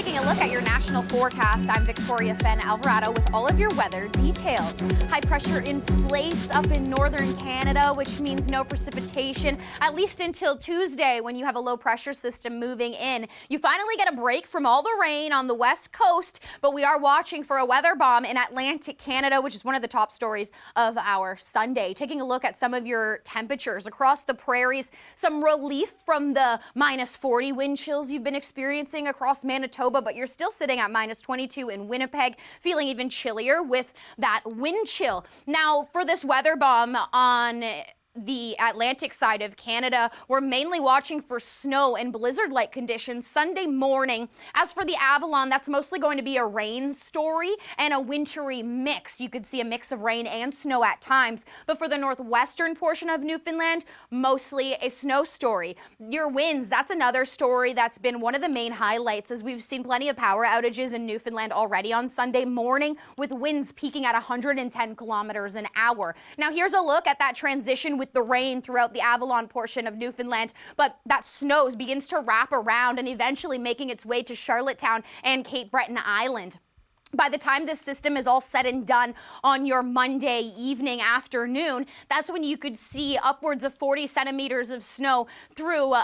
Taking a look at your national forecast, I'm Fenn Alvarado with all of your weather details. High pressure in place up in northern Canada, which means no precipitation, at least until Tuesday when you have a low pressure system moving in. You finally get a break from all the rain on the west coast, but we are watching for a weather bomb in Atlantic Canada, which is one of the top stories of our Sunday. Taking a look at some of your temperatures across the prairies, some relief from the minus 40 wind chills you've been experiencing across Manitoba, but you're still sitting at minus 22 in Winnipeg, feeling even chillier with that wind chill. Now, for this weather bomb on the Atlantic side of Canada, we're mainly watching for snow and blizzard-like conditions Sunday morning. As for the Avalon, that's mostly going to be a rain story and a wintry mix. You could see a mix of rain and snow at times, but for the northwestern portion of Newfoundland, mostly a snow story. Your winds, that's another story that's been one of the main highlights, as we've seen plenty of power outages in Newfoundland already on Sunday morning, with winds peaking at 110 kilometers an hour. Now here's a look at that transition with the rain throughout the Avalon portion of Newfoundland, but that snow begins to wrap around and eventually making its way to Charlottetown and Cape Breton Island. By the time this system is all said and done on your Monday evening, afternoon, that's when you could see upwards of 40 centimeters of snow through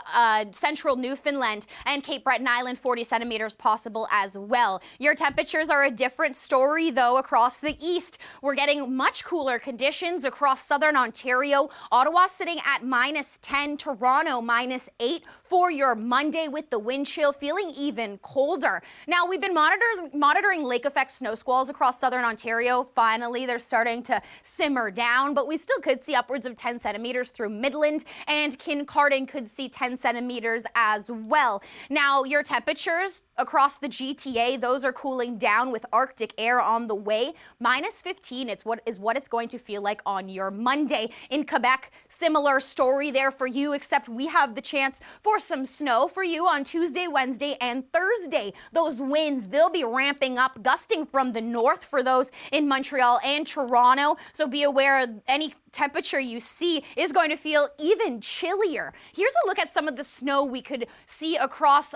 central Newfoundland, and Cape Breton Island, 40 centimeters possible as well. Your temperatures are a different story, though, across the east. We're getting much cooler conditions across southern Ontario. Ottawa sitting at minus 10, Toronto minus 8 for your Monday, with the wind chill feeling even colder. Now, we've been monitoring lake effect snow squalls across southern Ontario. Finally, they're starting to simmer down, but we still could see upwards of 10 centimeters through Midland, and Kincardine could see 10 centimeters as well. Now, your temperatures across the GTA, those are cooling down with Arctic air on the way. Minus 15 is what it's going to feel like on your Monday. In Quebec, similar story there for you, except we have the chance for some snow for you on Tuesday, Wednesday, and Thursday. Those winds, they'll be ramping up, gusting from the north for those in Montreal and Toronto. So be aware any temperature you see is going to feel even chillier. Here's a look at some of the snow we could see across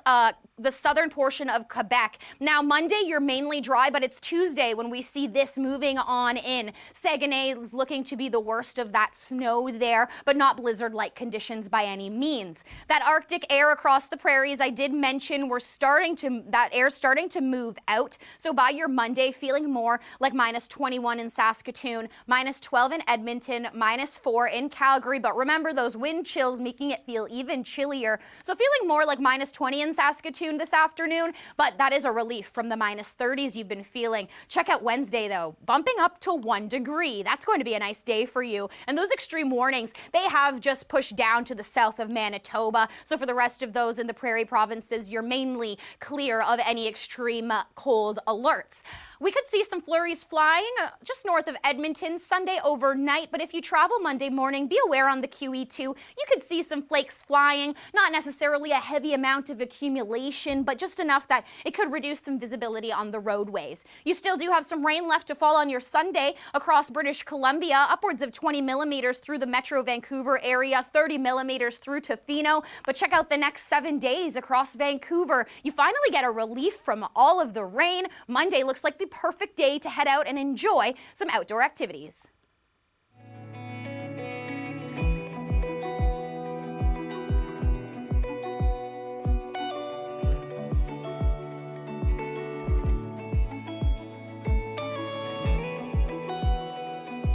the southern portion of Quebec. Now, Monday, you're mainly dry, but it's Tuesday when we see this moving on in. Saguenay is looking to be the worst of that snow there, but not blizzard-like conditions by any means. That Arctic air across the prairies, I did mention, that air's starting to move out. So by your Monday, feeling more like minus 21 in Saskatoon, minus 12 in Edmonton, minus 4 in Calgary. But remember, those wind chills making it feel even chillier. So feeling more like minus 20 in Saskatoon this afternoon, but that is a relief from the minus 30s you've been feeling. Check out Wednesday, though, bumping up to 1 degree. That's going to be a nice day for you. And those extreme warnings, they have just pushed down to the south of Manitoba. So for the rest of those in the prairie provinces, you're mainly clear of any extreme cold alerts. We could see some flurries flying just north of Edmonton Sunday overnight, but if you travel Monday morning, be aware on the QE2, you could see some flakes flying, not necessarily a heavy amount of accumulation, but just enough that it could reduce some visibility on the roadways. You still do have some rain left to fall on your Sunday across British Columbia, upwards of 20 millimeters through the Metro Vancouver area, 30 millimeters through Tofino, but check out the next 7 days across Vancouver. You finally get a relief from all of the rain. Monday looks like the perfect day to head out and enjoy some outdoor activities.